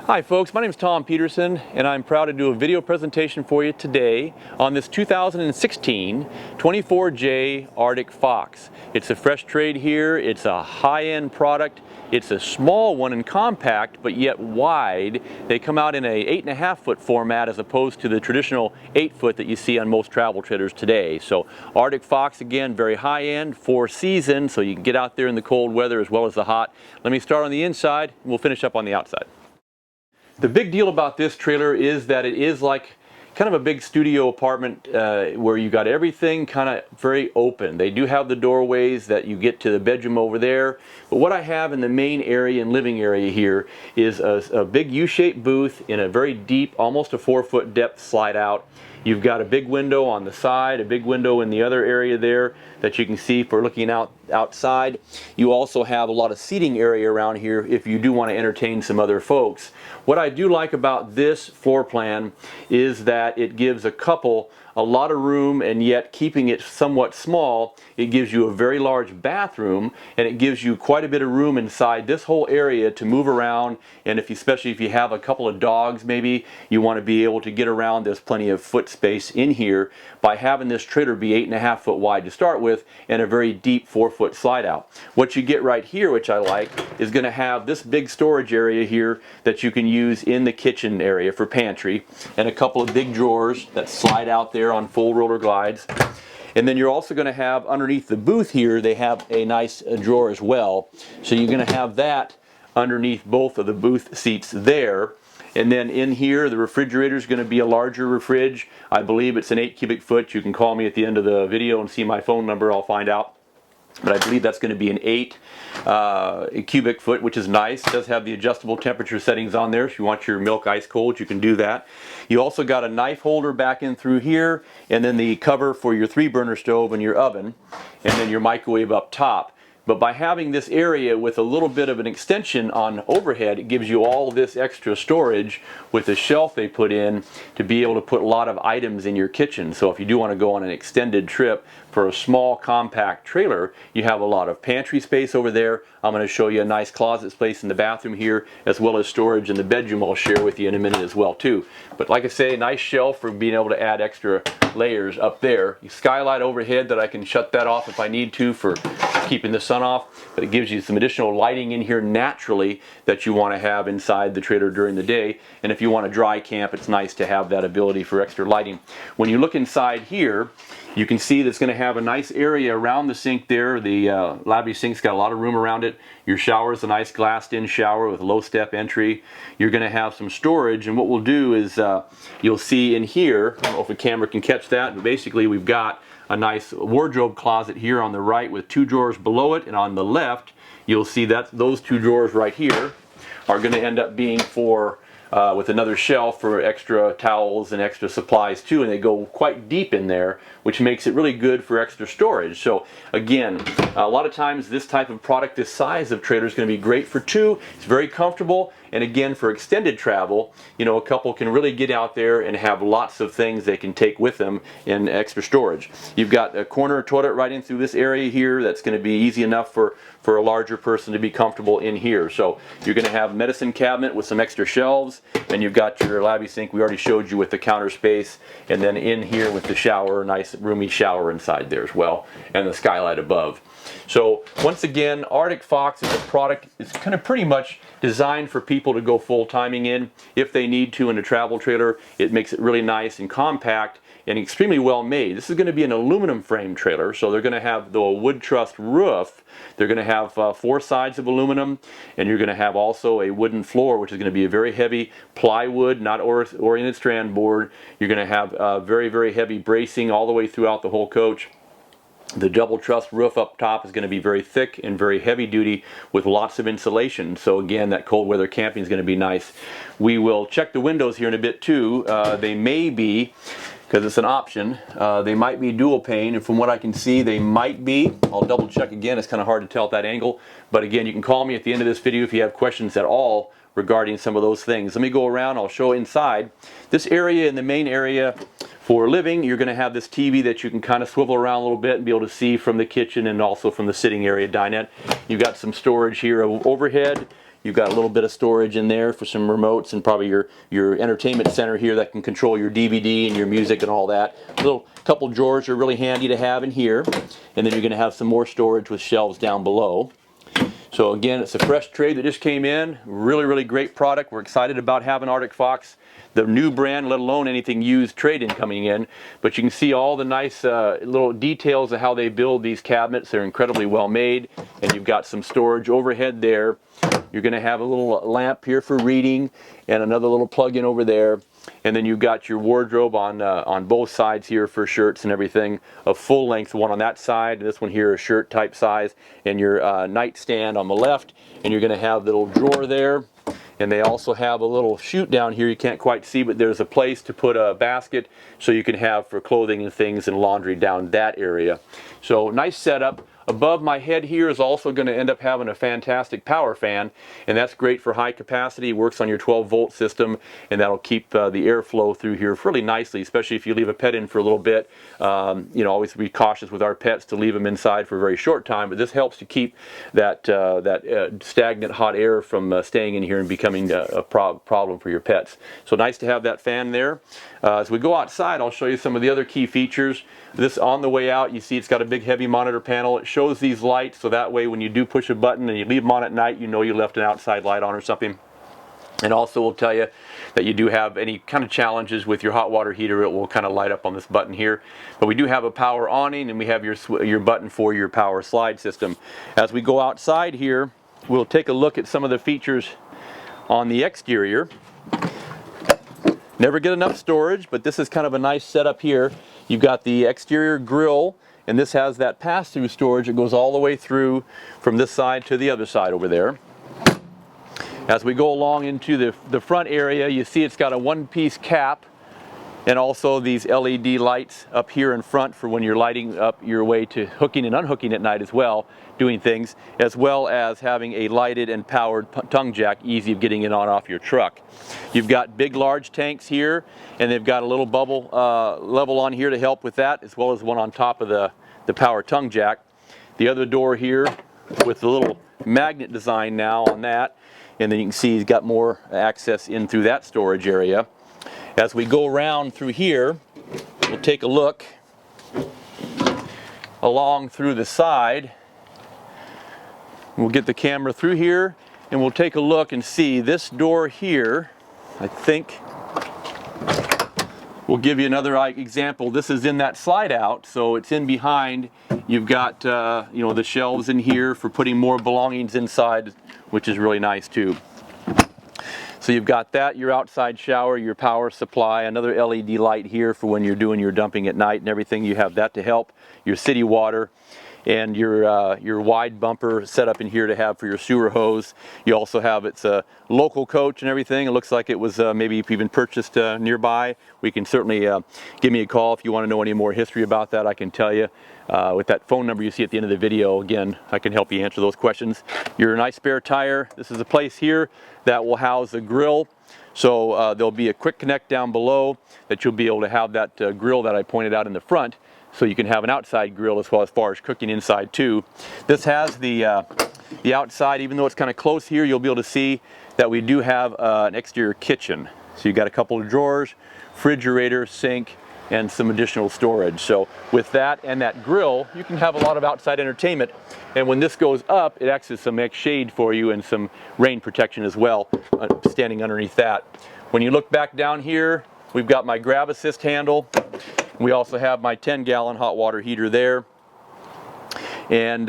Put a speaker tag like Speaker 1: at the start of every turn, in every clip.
Speaker 1: Hi folks, my name is Tom.Peterson and I'm proud to do a video presentation for you today on this 2016 24J Arctic Fox. It's a fresh trade here, it's a high-end product, it's a small one and compact but yet wide. They come out in a 8.5 foot format as opposed to the traditional 8 foot that you see on most travel trailers today. So Arctic Fox, again, very high-end, 4 season, so you can get out there in the cold weather as well as the hot. Let me start on the inside and we'll finish up on the outside. The big deal about this trailer is that it is like kind of a big studio apartment where you got everything kind of very open. They do have the doorways that you get to the bedroom over there, but what I have in the main area and living area here is a big U-shaped booth in a very deep, almost a 4 foot depth slide out. You've got a big window on the side, a big window in the other area there that you can see for looking outside. You also have a lot of seating area around here if you do want to entertain some other folks. What I do like about this floor plan is that it gives a couple a lot of room, and yet keeping it somewhat small, it gives you a very large bathroom, and it gives you quite a bit of room inside this whole area to move around. And especially if you have a couple of dogs, maybe you want to be able to get around. There's plenty of foot space in here by having this trailer be 8.5 foot wide to start with and a very deep 4 foot slide out. What you get right here, which I like, is going to have this big storage area here that you can use in the kitchen area for pantry, and a couple of big drawers that slide out there on full roller glides. And then you're also going to have underneath the booth here, they have a nice drawer as well. So you're going to have that underneath both of the booth seats there. And then in here, the refrigerator is going to be a larger refrig. I believe it's an 8 cubic foot. You can call me at the end of the video and see my phone number. I'll find out. But I believe that's going to be an 8 cubic foot, which is nice. It does have the adjustable temperature settings on there. If you want your milk ice cold, you can do that. You also got a knife holder back in through here, and then the cover for your 3-burner stove and your oven, and then your microwave up top. But by having this area with a little bit of an extension on overhead, it gives you all this extra storage with the shelf they put in to be able to put a lot of items in your kitchen. So if you do want to go on an extended trip for a small compact trailer, you have a lot of pantry space over there. I'm going to show you a nice closet space in the bathroom here, as well as storage in the bedroom I'll share with you in a minute as well too. But like I say, nice shelf for being able to add extra layers up there. Skylight overhead that I can shut that off if I need to for keeping the sun off, but it gives you some additional lighting in here naturally that you want to have inside the trailer during the day. And if you want to dry camp, it's nice to have that ability for extra lighting. When you look inside here, you can see that it's going to have a nice area around the sink there. The lavabo sink's got a lot of room around it. Your shower is a nice glassed-in shower with low step entry. You're going to have some storage, and what we'll do is you'll see in here, I don't know if the camera can catch that, but basically we've got a nice wardrobe closet here on the right with 2 drawers below it, and on the left you'll see that those 2 drawers right here are going to end up being for with another shelf for extra towels and extra supplies too, and they go quite deep in there, which makes it really good for extra storage. So again, a lot of times this type of product, this size of trailer, is going to be great for 2. It's very comfortable, and again, for extended travel, you know, a couple can really get out there and have lots of things they can take with them in extra storage. You've got a corner toilet right in through this area here that's going to be easy enough for a larger person to be comfortable in here. So you're going to have a medicine cabinet with some extra shelves, and you've got your lavabo sink we already showed you with the counter space, and then in here with the shower, nice roomy shower inside there as well, and the skylight above. So once again, Arctic Fox is a product, it's kind of pretty much designed for people to go full timing in if they need to in a travel trailer. It makes it really nice and compact and extremely well made. This is going to be an aluminum frame trailer, so they're going to have the wood truss roof. They're going to have 4 sides of aluminum, and you're going to have also a wooden floor, which is going to be a very heavy plywood, not oriented strand board. You're going to have very, very heavy bracing all the way throughout the whole coach. The double truss roof up top is going to be very thick and very heavy duty with lots of insulation. So again, that cold weather camping is going to be nice. We will check the windows here in a bit too. They may be, because it's an option, they might be dual pane, and from what I can see they might be. I'll double check again, it's kind of hard to tell at that angle, but again, you can call me at the end of this video if you have questions at all regarding some of those things. Let me go around, I'll show inside. This area, in the main area for living, you're going to have this TV that you can kind of swivel around a little bit and be able to see from the kitchen and also from the sitting area dinette. You've got some storage here overhead. You've got a little bit of storage in there for some remotes and probably your entertainment center here that can control your DVD and your music and all that. A little couple drawers are really handy to have in here. And then you're going to have some more storage with shelves down below. So again, it's a fresh trade that just came in. Really great product. We're excited about having Arctic Fox, the new brand, let alone anything used trade-in coming in. But you can see all the nice little details of how they build these cabinets. They're incredibly well made. And you've got some storage overhead there. You're going to have a little lamp here for reading and another little plug-in over there. And then you've got your wardrobe on both sides here for shirts and everything. A full length one on that side, and this one here is shirt type size. And your nightstand on the left. And you're going to have the little drawer there. And they also have a little chute down here you can't quite see, but there's a place to put a basket so you can have for clothing and things and laundry down that area. So nice setup. Above my head here is also going to end up having a fantastic power fan, and that's great for high capacity. It works on your 12-volt system, and that'll keep the airflow through here really nicely, especially if you leave a pet in for a little bit. You know, always be cautious with our pets to leave them inside for a very short time, but this helps to keep that stagnant hot air from staying in here and becoming a problem for your pets. So nice to have that fan there. As we go outside, I'll show you some of the other key features. This on the way out, you see it's got a big heavy monitor panel. It shows these lights, so that way when you do push a button and you leave them on at night, you know you left an outside light on or something. And also will tell you that you do have any kind of challenges with your hot water heater, it will kind of light up on this button here. But we do have a power awning, and we have your button for your power slide system. As we go outside here, we'll take a look at some of the features on the exterior. Never get enough storage, but this is kind of a nice setup here. You've got the exterior grill, and this has that pass-through storage. It goes all the way through from this side to the other side over there. As we go along into the front area, you see it's got a one-piece cap and also these LED lights up here in front for when you're lighting up your way to hooking and unhooking at night as well, doing things, as well as having a lighted and powered tongue jack, easy of getting in on off your truck. You've got big large tanks here, and they've got a little bubble level on here to help with that, as well as one on top of the power tongue jack. The other door here with the little magnet design now on that, and then you can see he's got more access in through that storage area. As we go around through here, we'll take a look along through the side. We'll get the camera through here and we'll take a look and see this door here. I think we'll give you another example. This is in that slide out, so it's in behind. You've got you know, the shelves in here for putting more belongings inside, which is really nice too. So you've got that, your outside shower, your power supply, another LED light here for when you're doing your dumping at night and everything. You have that to help. Your city water and your wide bumper set up in here to have for your sewer hose. You also have its local coach and everything. It looks like it was maybe even purchased nearby. We can certainly give me a call if you want to know any more history about that. I can tell you. With that phone number you see at the end of the video, again, I can help you answer those questions. Your nice spare tire. This is a place here that will house a grill. So there'll be a quick connect down below that you'll be able to have that grill that I pointed out in the front. So you can have an outside grill as far as cooking inside too. This has the outside, even though it's kind of close here, you'll be able to see that we do have an exterior kitchen. So you've got a couple of drawers, refrigerator, sink, and some additional storage. So with that and that grill, you can have a lot of outside entertainment. And when this goes up, it acts as some shade for you and some rain protection as well, standing underneath that. When you look back down here, we've got my grab assist handle. We also have my 10-gallon hot water heater there. And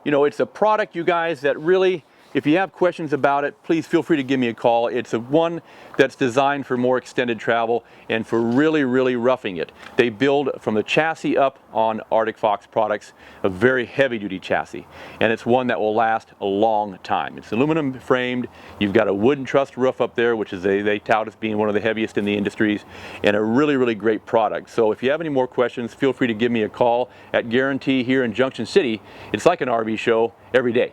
Speaker 1: you know, it's a product, you guys, that really, if you have questions about it, please feel free to give me a call. It's one that's designed for more extended travel and for really roughing it. They build from the chassis up on Arctic Fox products, a very heavy-duty chassis, and it's one that will last a long time. It's aluminum framed. You've got a wooden truss roof up there, which is they tout as being one of the heaviest in the industries, and a really great product. So if you have any more questions, feel free to give me a call at Guaranty here in Junction City. It's like an RV show every day.